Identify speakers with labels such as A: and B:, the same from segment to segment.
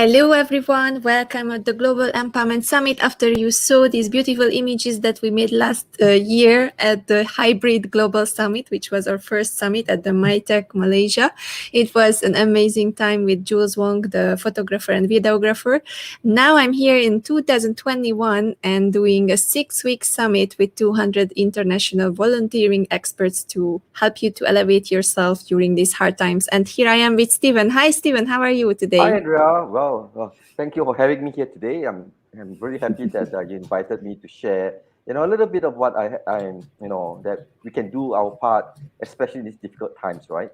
A: Hello everyone, welcome at the Global Empowerment Summit. After you saw these beautiful images that we made last year at the Hybrid Global Summit, which was our first summit at the MyTech Malaysia. It was an amazing time with Jules Wong, the photographer and videographer. Now I'm here in 2021 and doing a 6-week summit with 200 international volunteering experts to help you to elevate yourself during these hard times. And here I am with Stephen. Hi Stephen, how are you today?
B: Hi, Andrea. Well, thank you for having me here today. I'm really happy that you invited me to share, a little bit of what I'm, that we can do our part, especially in these difficult times, right?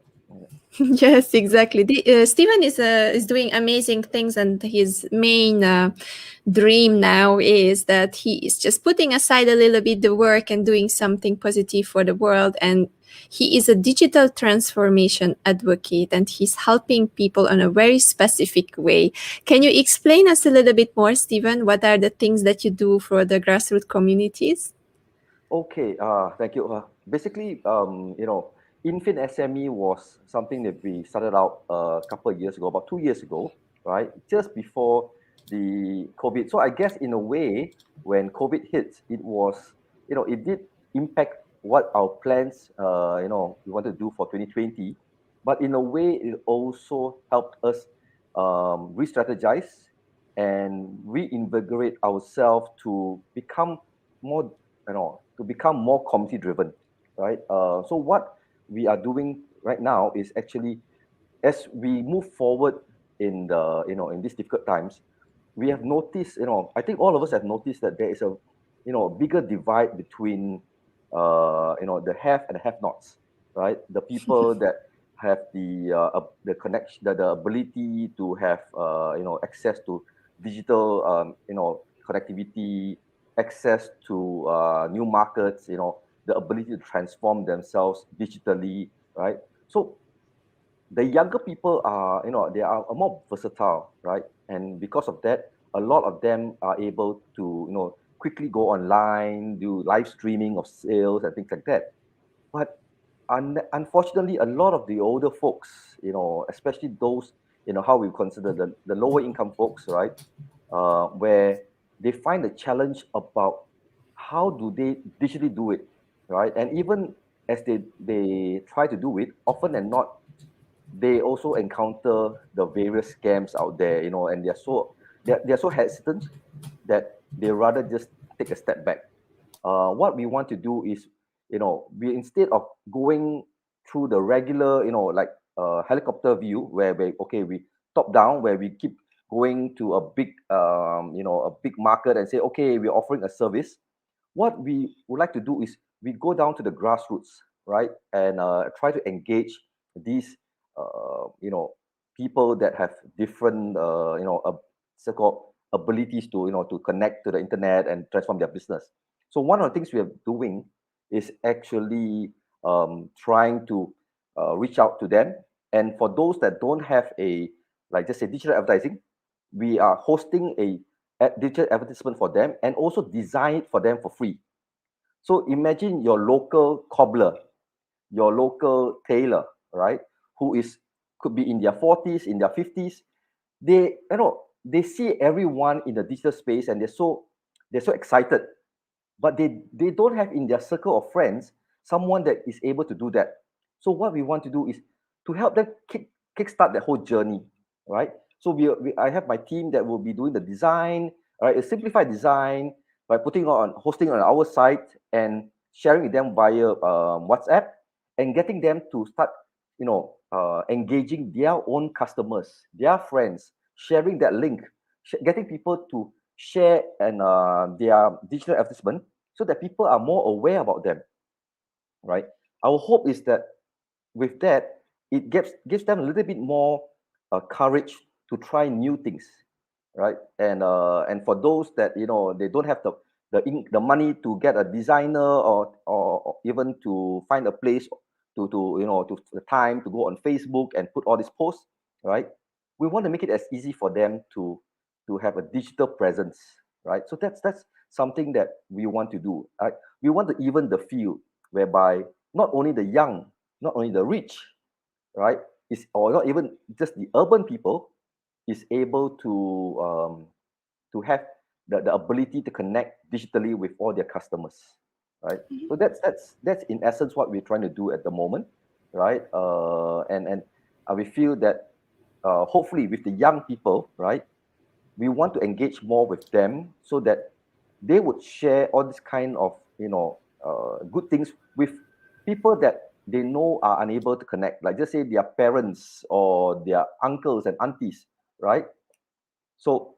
A: Yes, exactly. Stephen is doing amazing things, and his main dream now is that he is just putting aside a little bit the work and doing something positive for the world. And he is a digital transformation advocate, and he's helping people in a very specific way. Can you explain us a little bit more, Stephen? What are the things that you do for the grassroots communities?
B: Okay. Thank you. Basically, Infant SME was something that we started out a couple of years ago, about 2 years ago, right? Just before the COVID. So I guess in a way, when COVID hit, it was, it did impact what our plans, we wanted to do for 2020. But in a way, it also helped us re-strategize and reinvigorate ourselves to become more, to become more community driven, right? So what we are doing right now is actually, as we move forward in the, in these difficult times, we have noticed, I think all of us have noticed that there is a, bigger divide between, the have and the have-nots, right? The people that have the connection, the ability to have, access to digital, connectivity, access to new markets, the ability to transform themselves digitally, right? So the younger people are, they are more versatile, right? And because of that, a lot of them are able to, quickly go online, do live streaming of sales and things like that. But unfortunately, a lot of the older folks, especially those, how we consider the lower income folks, right? Where they find the challenge about how do they digitally do it, right? And even as they try to do it, often and not, they also encounter the various scams out there, and they're so hesitant that they rather just take a step back. What we want to do is, we instead of going through the regular, like helicopter view where we top down, where we keep going to a big, a big market and say, okay, we're offering a service. What we would like to do is we go down to the grassroots, right, and try to engage these, people that have different, so-called abilities to, to connect to the internet and transform their business. So one of the things we are doing is actually trying to reach out to them. And for those that don't have a, like just say digital advertising, we are hosting a digital advertisement for them and also design it for them for free. So imagine your local cobbler, your local tailor, right? Who is could be in their 40s, in their 50s. They see everyone in the digital space and they're so excited, but they don't have in their circle of friends someone that is able to do that. So what we want to do is to help them kickstart that whole journey, right? So I have my team that will be doing the design, right? A simplified design by hosting on our site and sharing with them via WhatsApp and getting them to start, engaging their own customers, their friends, sharing that link, getting people to share and their digital advertisement so that people are more aware about them, right? Our hope is that with that, it gives them a little bit more courage to try new things, right? And for those that they don't have the money to get a designer or even to find a place to the time to go on Facebook and put all these posts, right? We want to make it as easy for them to have a digital presence, right? So that's something that we want to do, right? We want to even the field whereby not only the young, not only the rich, right, is or not even just the urban people, is able to have the ability to connect digitally with all their customers, right? So that's in essence what we're trying to do at the moment, right? And we feel that hopefully with the young people, right, we want to engage more with them so that they would share all this kind of good things with people that they know are unable to connect, like just say their parents or their uncles and aunties, right? So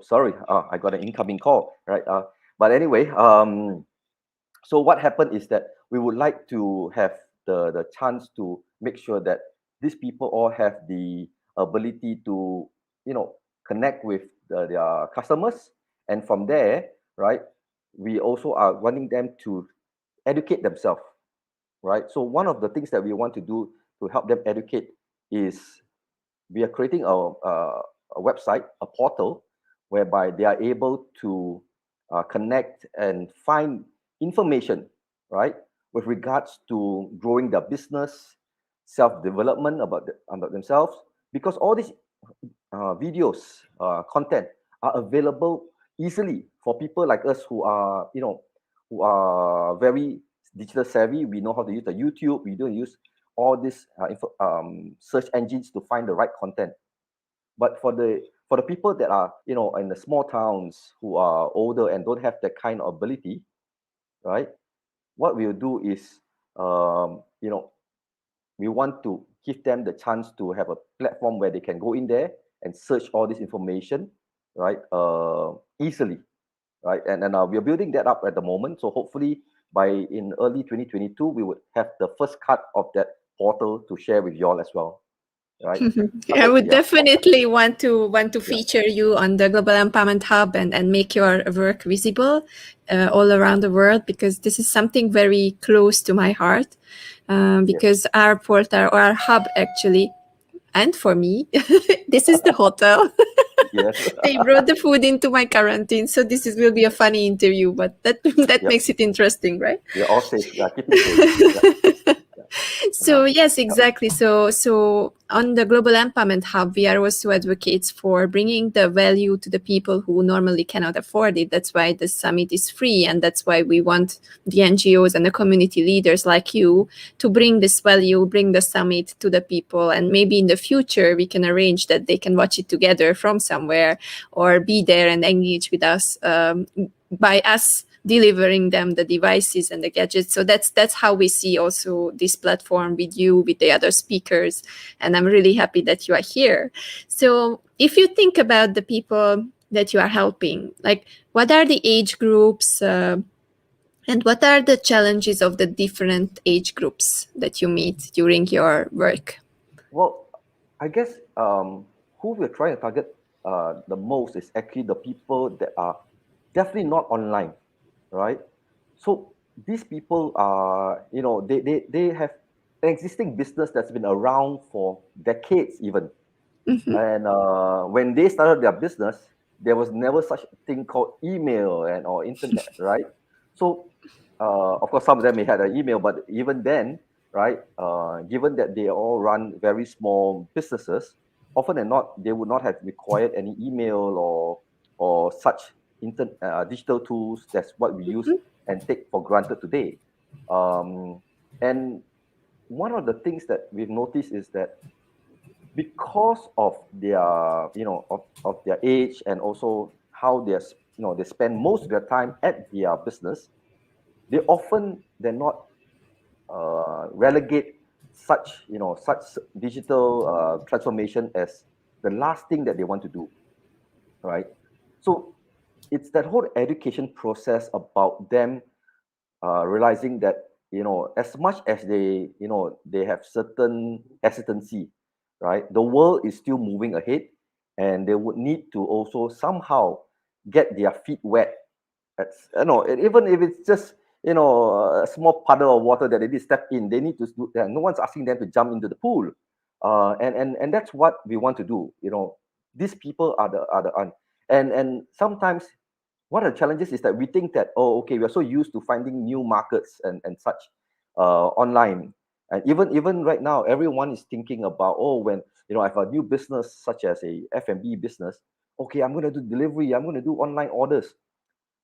B: sorry, I got an incoming call, right? But anyway, so what happened is that we would like to have the chance to make sure that these people all have the ability to connect with their customers, and from there, right, we also are wanting them to educate themselves, right? So one of the things that we want to do to help them educate is we are creating a website, a portal, whereby they are able to connect and find information, right, with regards to growing their business, self-development about themselves, because all these videos, content are available easily for people like us who are, who are very digital savvy. We know how to use the YouTube. We don't use all these search engines to find the right content. But for the people that are in the small towns who are older and don't have that kind of ability, right? What we'll do is we want to give them the chance to have a platform where they can go in there and search all this information, right? Easily, right? And we're building that up at the moment. So hopefully by in early 2022, we would have the first cut of that portal to share with y'all as well, right?
A: I would
B: Yeah,
A: definitely want to feature you on the Global Empowerment Hub and make your work visible all around the world, because this is something very close to my heart. Because our portal or our hub actually, and for me, this is the hotel.
B: yes,
A: They brought the food into my quarantine, so will be a funny interview, but that
B: yeah,
A: makes it interesting, right?
B: we're all safe. Yeah, keep it safe. Yeah, yeah.
A: So yes, exactly. So on the Global Empowerment Hub, we are also advocates for bringing the value to the people who normally cannot afford it. That's why the summit is free, and that's why we want the NGOs and the community leaders like you to bring this value, bring the summit to the people, and maybe in the future we can arrange that they can watch it together from somewhere or be there and engage with us by us delivering them the devices and the gadgets. So that's how we see also this platform with you, with the other speakers. And I'm really happy that you are here. So if you think about the people that you are helping, like what are the age groups and what are the challenges of the different age groups that you meet during your work?
B: Well, I guess who we're trying to target the most is actually the people that are definitely not online, right? So these people are, they have an existing business that's been around for decades even.
A: Mm-hmm.
B: And when they started their business, there was never such a thing called email and or internet, right? So of course, some of them may have an email, but even then, right, given that they all run very small businesses, often than not, they would not have required any email or such digital tools. That's what we use and take for granted today. And one of the things that we've noticed is that because of their of their age, and also how they spend most of their time at their business, they're not relegate such digital transformation as the last thing that they want to do, right? So it's that whole education process about them realizing that as much as they have certain hesitancy, right, the world is still moving ahead, and they would need to also somehow get their feet wet. Even if it's just a small puddle of water that they need to step in, they need to do that. No one's asking them to jump into the pool, and that's what we want to do. These people are and sometimes one of the challenges is that we think that, oh, okay, we are so used to finding new markets and such online. And even right now, everyone is thinking about, oh, when I have a new business such as a F&B business, okay, I'm going to do delivery, I'm going to do online orders.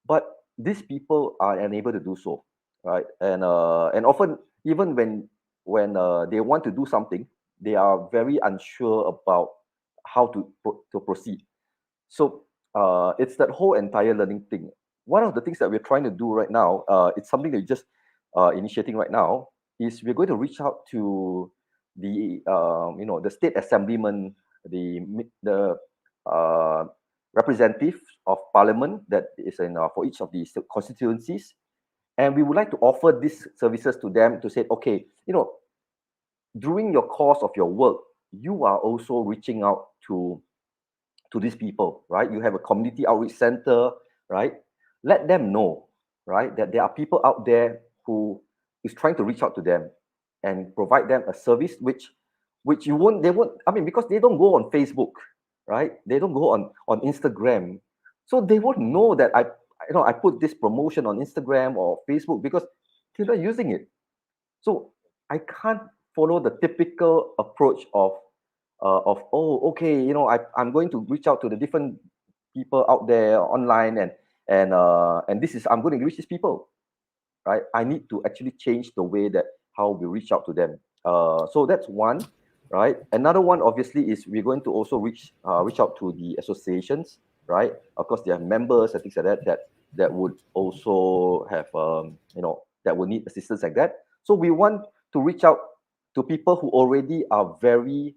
B: But these people are unable to do so, right? And often, even when they want to do something, they are very unsure about how to proceed. So it's that whole entire learning thing. One of the things that we're trying to do right now, it's something that we're just initiating right now, is we're going to reach out to the the state assemblyman, the representative of parliament that is in for each of these constituencies, and we would like to offer these services to them to say, okay, during your course of your work, you are also reaching out to these people, right? You have a community outreach center, right? Let them know, right, that there are people out there who is trying to reach out to them and provide them a service which they won't, I mean, because they don't go on Facebook, right? They don't go on Instagram. So they won't know that I put this promotion on Instagram or Facebook because they're not using it. So I can't follow the typical approach of, oh, okay, I'm going to reach out to the different people out there online, and this is, I'm going to reach these people, right? I need to actually change the way that how we reach out to them. So that's one, right? Another one obviously is we're going to also reach out to the associations, right? Of course, they have members and things like that would also have that will need assistance like that. So we want to reach out to people who already are very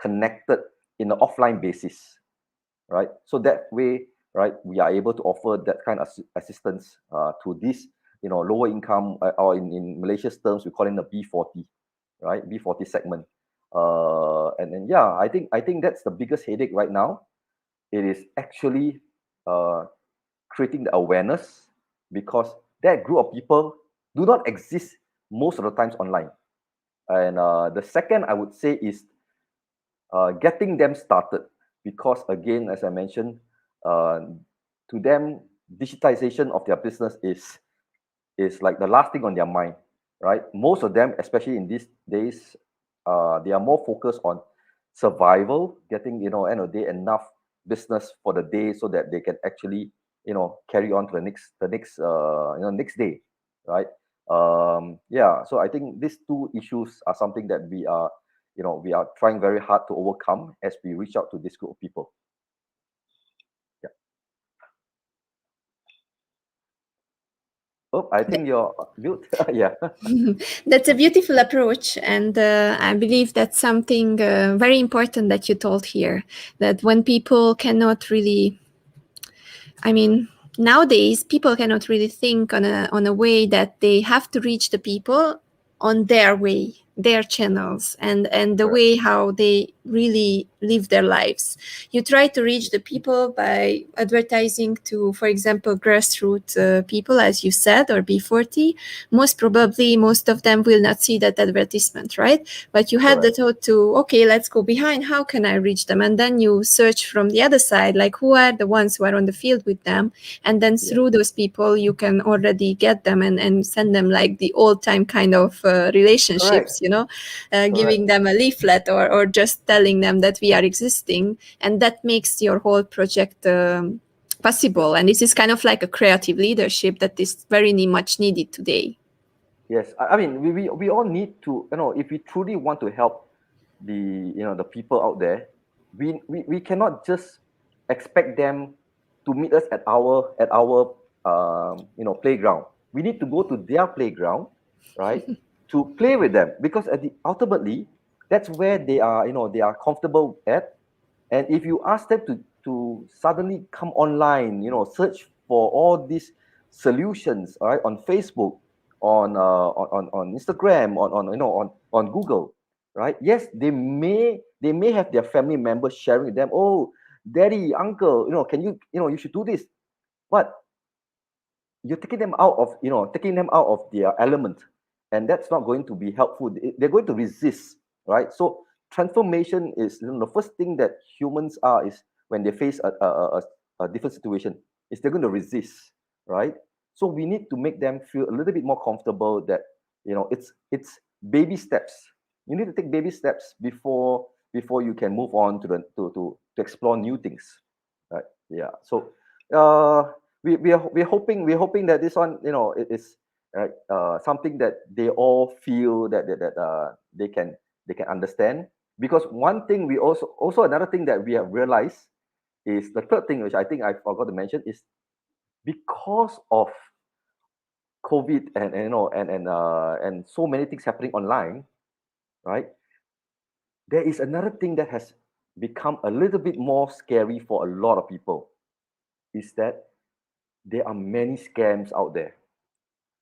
B: connected in an offline basis, right? So that way, right, we are able to offer that kind of assistance to this, lower income, or in Malaysia's terms, we call it the B40, right? B40 segment. And then, yeah, I think that's the biggest headache right now. It is actually creating the awareness, because that group of people do not exist most of the times online. And the second I would say is getting them started, because again, as I mentioned, to them, digitization of their business is like the last thing on their mind, right? Most of them, especially in these days, they are more focused on survival, getting end of the day enough business for the day so that they can actually carry on to the next day, right? Yeah, so I think these two issues are something that we are trying very hard to overcome as we reach out to this group of people. Yeah. Oh, I think you're mute. Yeah.
A: That's a beautiful approach, and I believe that's something very important that you told here, that when people cannot really, I mean, nowadays people cannot really think on a way that they have to reach the people on their way, their channels, and the
B: Correct.
A: way how they really live their lives. You try to reach the people by advertising to, for example, grassroots people, as you said, or B40. Most probably, most of them will not see that advertisement, right? But you had the
B: Correct.
A: thought to, okay, let's go behind. How can I reach them? And then you search from the other side, like who are the ones who are on the field with them? And then
B: Yeah.
A: through those people, you can already get them and send them like the old time kind of relationships,
B: Correct.
A: giving them a leaflet or just telling them that we are existing. And that makes your whole project possible. And this is kind of like a creative leadership that is very much needed today.
B: Yes, I mean, we all need to, if we truly want to help the people out there, we cannot just expect them to meet us at our playground. We need to go to their playground, right, to play with them, because ultimately that's where they are comfortable at. And if you ask them to suddenly come online, search for all these solutions, all right, on Facebook, on Instagram, on Google, right? Yes, they may have their family members sharing with them. Oh, daddy, uncle, can you should do this. But you're taking them out of their element, and that's not going to be helpful. They're going to resist, right? So transformation is, the first thing that humans are is when they face a different situation, is they're going to resist, right? So we need to make them feel a little bit more comfortable that it's baby steps. You need to take baby steps before you can move on to explore new things, right? Yeah. So we're hoping that this one, it is right, something that they all feel that they can understand. Because one thing we also another thing that we have realized is the third thing, which I think I forgot to mention, is because of COVID and so many things happening online, right? There is another thing that has become a little bit more scary for a lot of people, is that there are many scams out there.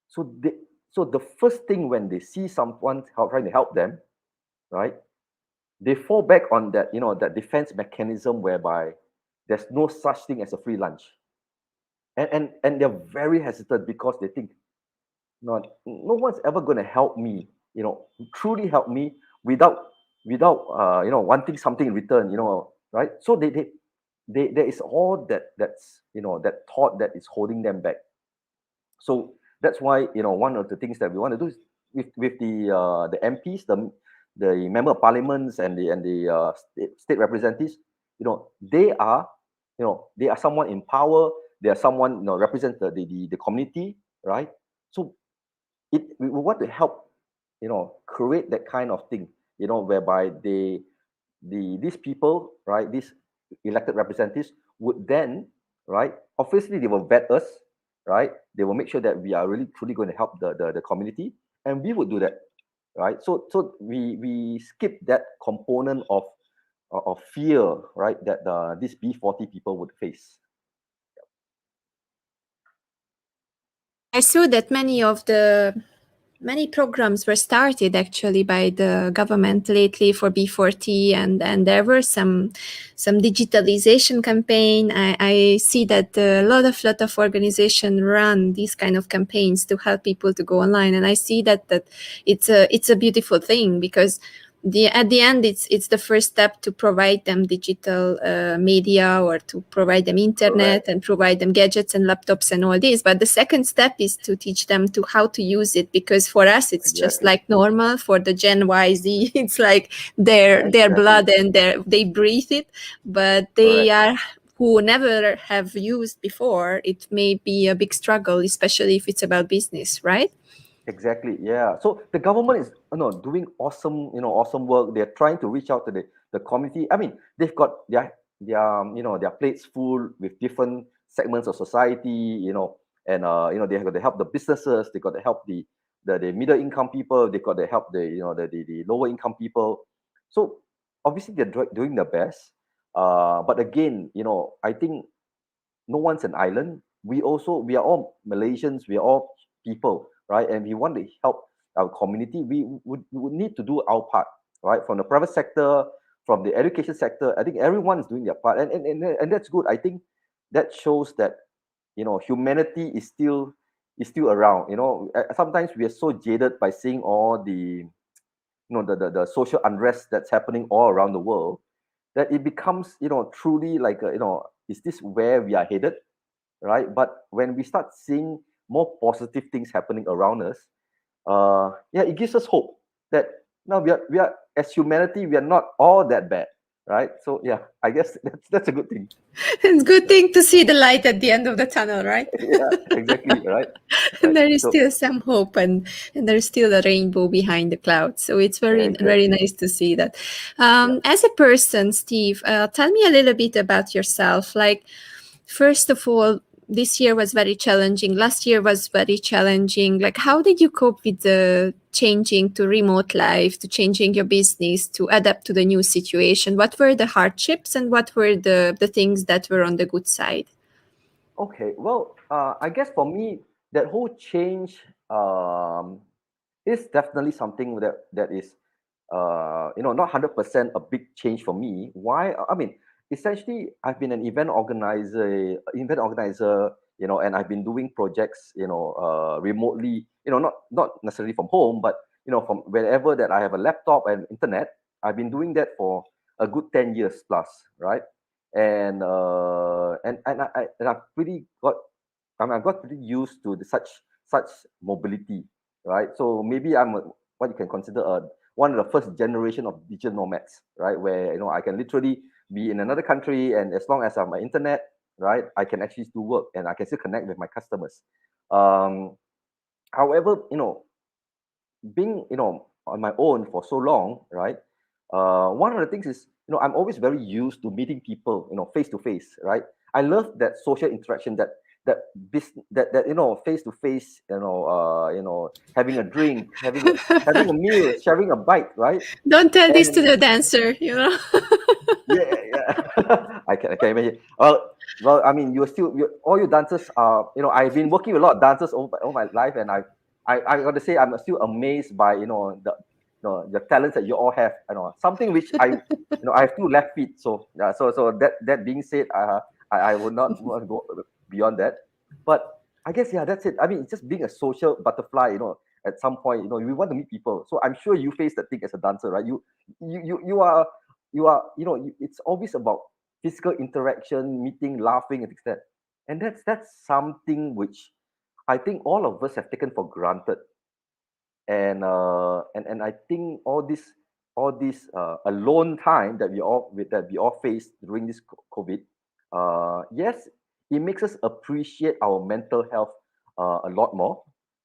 B: So the first thing when they see someone trying to help them, right? They fall back on that, that defense mechanism whereby there's no such thing as a free lunch. And they're very hesitant because they think, no one's ever going to help me, truly help me without wanting something in return, right? So there is all that's that thought that is holding them back. So that's why, one of the things that we want to do is with the MPs, the member of parliaments and the state representatives, they are they are someone in power. They are someone represent the community, right? So we want to help create that kind of thing, whereby these people, right, these elected representatives would then, right, obviously they will vet us, right, they will make sure that we are really truly going to help the community, and we would do that, right? So we skip that component of fear, right, that these B40 people would face.
A: I saw that many programs were started actually by the government lately for B40, and there were some digitalization campaign. I see that a lot of organizations run these kind of campaigns to help people to go online, and I see that it's a beautiful thing, because at the end it's the first step to provide them digital media, or to provide them internet. Correct. And provide them gadgets and laptops and all this. But the second step is to teach them to how to use it, because for us it's just like normal. For the Gen YZ, it's like their blood, and they breathe it. But they are who never have used before, it may be a big struggle, especially if it's about business, right?
B: Exactly. Yeah. So the government is doing awesome work. They're trying to reach out to the community. I mean, they've got their plates full with different segments of society. And they have got to help the businesses. They got to help the middle income people. They got to help the lower income people. So obviously they're doing their best. But again, I think no one's an island. We are all Malaysians. We are all people, right? And we want to help our community. We would need to do our part, right? From the private sector, from the education sector. I think everyone is doing their part, and that's good. I think that shows that humanity is still around. Sometimes we are so jaded by seeing all the the social unrest that's happening all around the world, that it becomes truly like is this where we are headed, right? But when we start seeing more positive things happening around us, it gives us hope that now we are as humanity, we are not all that bad, right? So yeah, I guess that's a good thing.
A: It's a good thing to see the light at the end of the tunnel, right?
B: Yeah, exactly, right.
A: And there is still some hope, and there's still a rainbow behind the clouds. So it's very nice to see that. As a person, Steve, tell me a little bit about yourself. Like, first of all, this year was very challenging. Last year was very challenging. Like, how did you cope with the changing to remote life, to changing your business, to adapt to the new situation? What were the hardships, and what were the things that were on the good side?
B: Okay, well, I guess for me, that whole change is definitely something that is not 100% a big change for me. Why? I mean, essentially, I've been an event organizer, and I've been doing projects, remotely, not necessarily from home, but from wherever that I have a laptop and internet. I've been doing that for a good 10 years plus, right? And I've pretty got, I got pretty used to such mobility, right? So maybe what you can consider one of the first generation of digital nomads, right? Where I can literally be in another country, and as long as I have my internet, right, I can actually do work and I can still connect with my customers. However, being on my own for so long, right? One of the things is I'm always very used to meeting people, face to face, right? I love that social interaction, that face to face, having a drink, having a meal, sharing a bite, right?
A: Don't tell this to
B: And
A: the dancer,
B: yeah. I can imagine. Well, I mean, all your dancers are, I've been working with a lot of dancers over my life, and I got to say, I'm still amazed by, the talents that you all have, something which I have two left feet. So, so that being said, I would not want to go beyond that. But I guess, yeah, that's it. I mean, it's just being a social butterfly, at some point, we want to meet people. So I'm sure you face that thing as a dancer, right? It's always about physical interaction, meeting, laughing, and things like that. And that's something which I think all of us have taken for granted. And I think all this alone time that we all face during this COVID, yes, it makes us appreciate our mental health a lot more,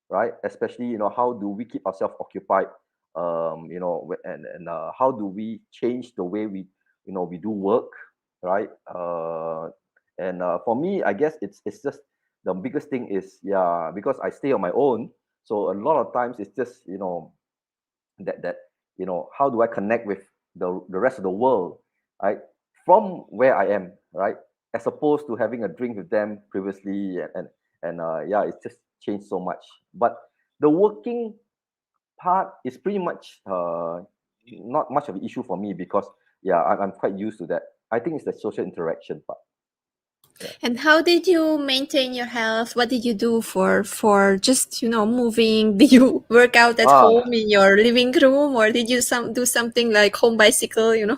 B: right? Especially, how do we keep ourselves occupied, and how do we change the way we do work, right? And for me, I guess it's just the biggest thing is, yeah, because I stay on my own, so a lot of times it's just that how do I connect with the rest of the world, right? From where I am, right? As opposed to having a drink with them previously, and yeah, it's just changed so much. But the working part is pretty much not much of an issue for me, because yeah, I'm quite used to that. I think it's the social interaction part.
A: And how did you maintain your health? What did you do for just moving? Did you work out at
B: Ah,
A: home in your living room, or did you do something like home bicycle?
B: yeah,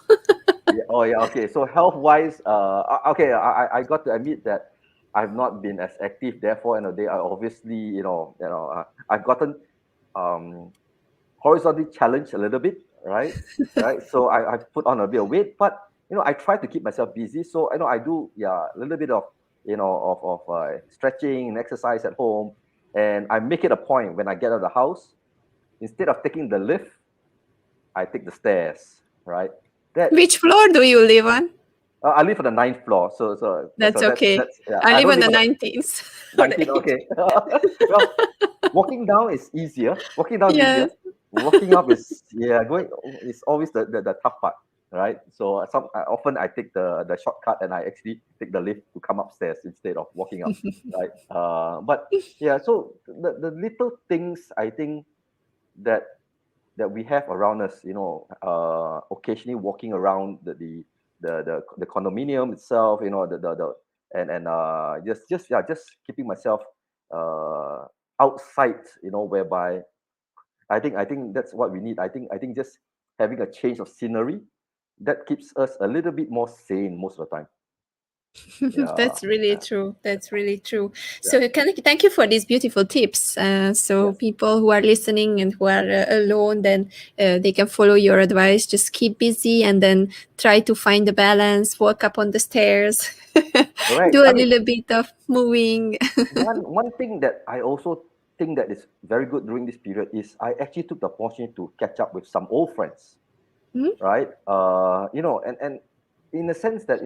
B: oh yeah, okay. So health wise, okay, I got to admit that I've not been as active. Therefore, they are obviously, I've gotten um horizontally challenged a little bit, right? Right. So I put on a bit of weight, but I try to keep myself busy. So I do, yeah, a little bit of stretching and exercise at home, and I make it a point when I get out of the house, instead of taking the lift, I take the stairs, right? That
A: Which floor do you live on?
B: I live on the ninth floor, so
A: That's
B: that's
A: okay.
B: that's yeah.
A: I
B: I
A: live
B: don't
A: on
B: live
A: the
B: on the
A: 19th.
B: 19. Okay. Well, walking down is easier. Walking down is easier.
A: Yes.
B: Walking up is, yeah, going is always the tough part, right? So often I take the shortcut, and I actually take the lift to come upstairs instead of walking up, right? But yeah, so the little things, I think, that we have around us, occasionally walking around the condominium itself, and just keeping myself outside, whereby I think that's what we need. I think just having a change of scenery, that keeps us a little bit more sane most of the time. Yeah,
A: That's really
B: yeah,
A: true. That's really true.
B: yeah.
A: So thank you for these beautiful tips. So
B: Yes,
A: people who are listening and who are alone, then they can follow your advice. Just keep busy and then try to find the balance. Walk up on the stairs.
B: correct.
A: Do
B: I
A: a
B: mean,
A: little bit of moving.
B: one thing that I also think that is very good during this period is I actually took the opportunity to catch up with some old friends,
A: Hmm?
B: right? And in the sense that,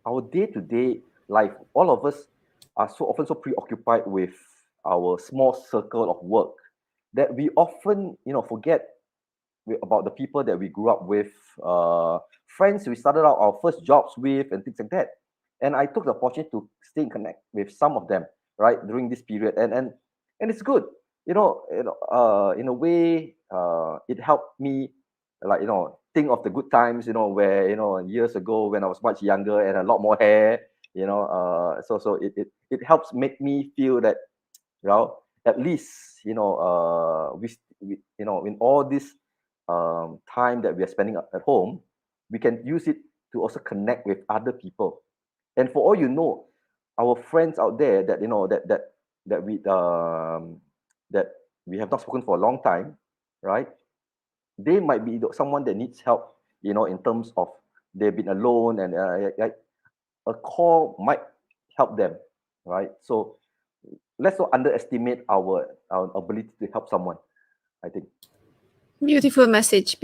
B: our day-to-day life, all of us are so often so preoccupied with our small circle of work, that we often, forget about the people that we grew up with, friends we started out our first jobs with, and things like that. And I took the opportunity to stay in connect with some of them, right, during this period, and it's good, in a way, it helped me, like, think of the good times, where, years ago when I was much younger and a lot more hair, so it helps make me feel that, at least, in all this time that we are spending at home, we can use it to also connect with other people. And for all you know, our friends out there that, that we that we have not spoken for a long time, right? they might be someone that needs help, you know, in terms of they've been alone, and a call might help them, right? So let's not underestimate our ability to help someone, I think.
A: Beautiful message,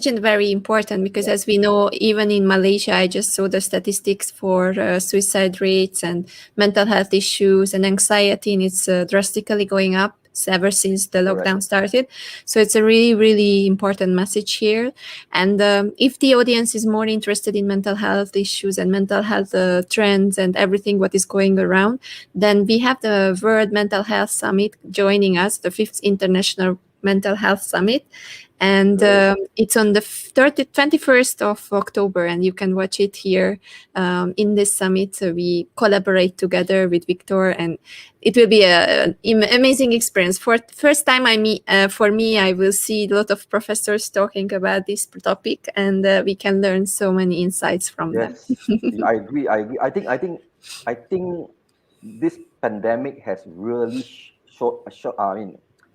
A: and very important, because
B: Yeah,
A: as we know, even in Malaysia, I just saw the statistics for suicide rates and mental health issues and anxiety, and it's drastically going up ever since the
B: correct.
A: lockdown started. So it's a really, really important message here. And if the audience is more interested in mental health issues and mental health trends and everything what is going around, then we have the World Mental Health Summit joining us, the 5th International Mental Health Summit, and
B: Great.
A: it's on the 21st of October, and you can watch it here in this summit. So we collaborate together with Victor, and it will be an amazing experience. For first time, for me, I will see a lot of professors talking about this topic, and we can learn so many insights from them.
B: Yes, I agree. I agree. I think this pandemic has really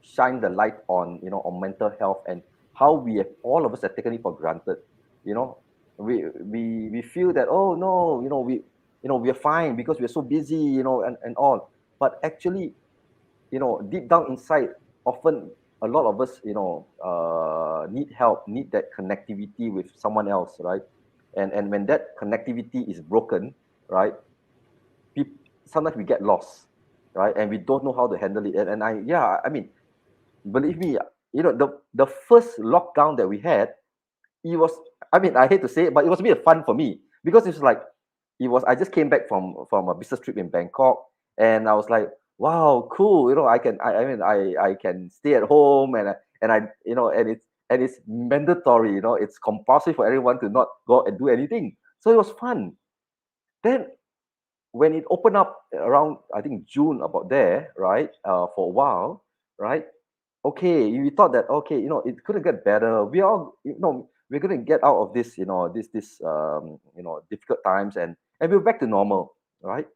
B: shine the light on, you know, on mental health, and how we have, all of us have taken it for granted. You know, we feel that, oh no, we are fine because we are so busy, you know, and all. But actually, you know, deep down inside, often a lot of us, you know, need help, need that connectivity with someone else, right? And when that connectivity is broken, right, sometimes we get lost, right, and we don't know how to handle it. And I mean, believe me, you know, the first lockdown that we had, it was, I mean, I hate to say it, but it was a bit of fun for me, because it's like, I just came back from a business trip in Bangkok, and I was like, wow, cool, you know, I can stay at home, and you know, and it's mandatory, you know, it's compulsory for everyone to not go out and do anything. So it was fun. Then when it opened up around, I think June, about there, right, for a while, right, okay, you thought that, okay, you know, it couldn't get better. We all, you know, we're gonna get out of this, you know, this you know, difficult times, and we're back to normal, right?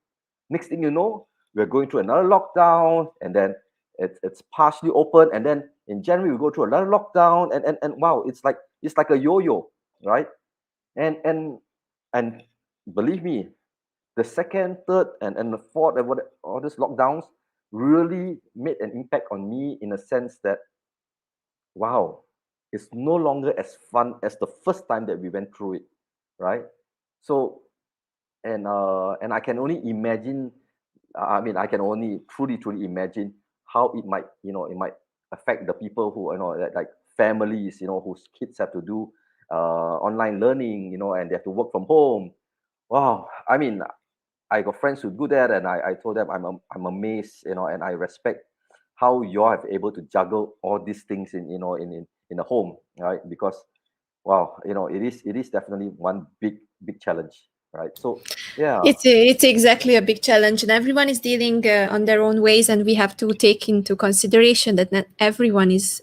B: Next thing you know, we're going through another lockdown, and then it's partially open, and then in January we go through another lockdown, and wow, it's like a yo-yo, right? And believe me, the second, third, and the fourth, and what all these lockdowns really made an impact on me, in a sense that, wow, it's no longer as fun as the first time that we went through it, right? So, and I can only imagine, I mean, I can only truly imagine how it might, you know, it might affect the people who, you know, like families, you know, whose kids have to do online learning, you know, and they have to work from home. Wow, I mean, I got friends who do that, and I told them, I'm amazed, you know, and I respect how you all have able to juggle all these things in, you know, in a home, right? Because wow, you know, it is definitely one big challenge, right? So yeah,
A: It's exactly a big challenge, and everyone is dealing on their own ways, and we have to take into consideration that not everyone is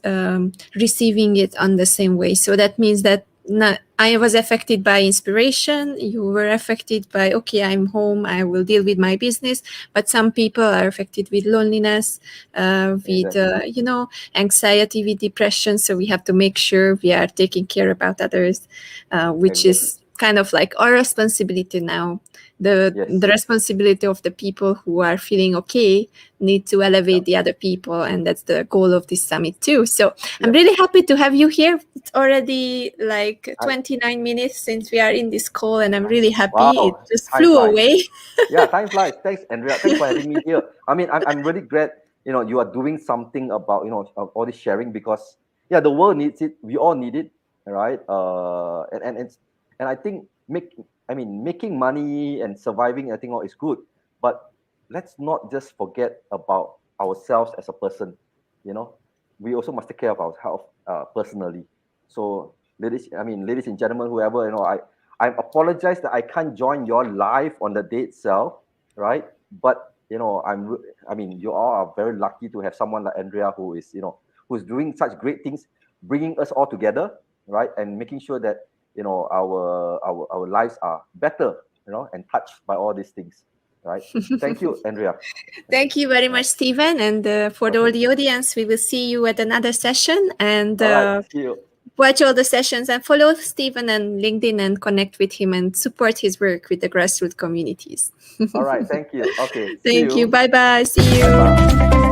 A: receiving it on the same way. So that means that not, I was affected by inspiration. You were affected by, okay, I'm home, I will deal with my business. But some people are affected with loneliness, with
B: exactly,
A: anxiety, with depression. So we have to make sure we are taking care about others, which
B: exactly.
A: is kind of like our responsibility now. The
B: Yes,
A: responsibility of the people who are feeling okay need to
B: yeah,
A: elevate the other people, and that's the goal of this summit too. So I'm
B: yep.
A: really happy to have you here. It's already like
B: I
A: 29 minutes since we are in this call, and I'm really happy. It
B: Wow,
A: just
B: time
A: flew
B: flies.
A: away.
B: Yeah, time flies. Thanks, Andrea. Thanks for having me here. I mean, I'm really glad, you know, you are doing something about, you know, all this sharing, because yeah, the world needs it. We all need it, right? And I think making money and surviving, I think, all is good, but let's not just forget about ourselves as a person. You know, we also must take care of our health personally. So, ladies and gentlemen, whoever, you know, I apologize that I can't join your live on the day itself, right? But you know, I mean, you all are very lucky to have someone like Andrea, who is, you know, who's doing such great things, bringing us all together, right, and making sure that, you know, our lives are better, you know, and touched by all these things, right? Thank you, Andrea.
A: Thank you very
B: All right.
A: much, Stephen. And for all
B: Okay.
A: the audience, we will see you at another session. And
B: All right. See you.
A: watch all the sessions and follow Stephen on LinkedIn and connect with him and support his work with the Grassroot Communities.
B: All right. Thank you. Okay. See
A: Thank you.
B: you.
A: Bye-bye. See you.
B: Bye.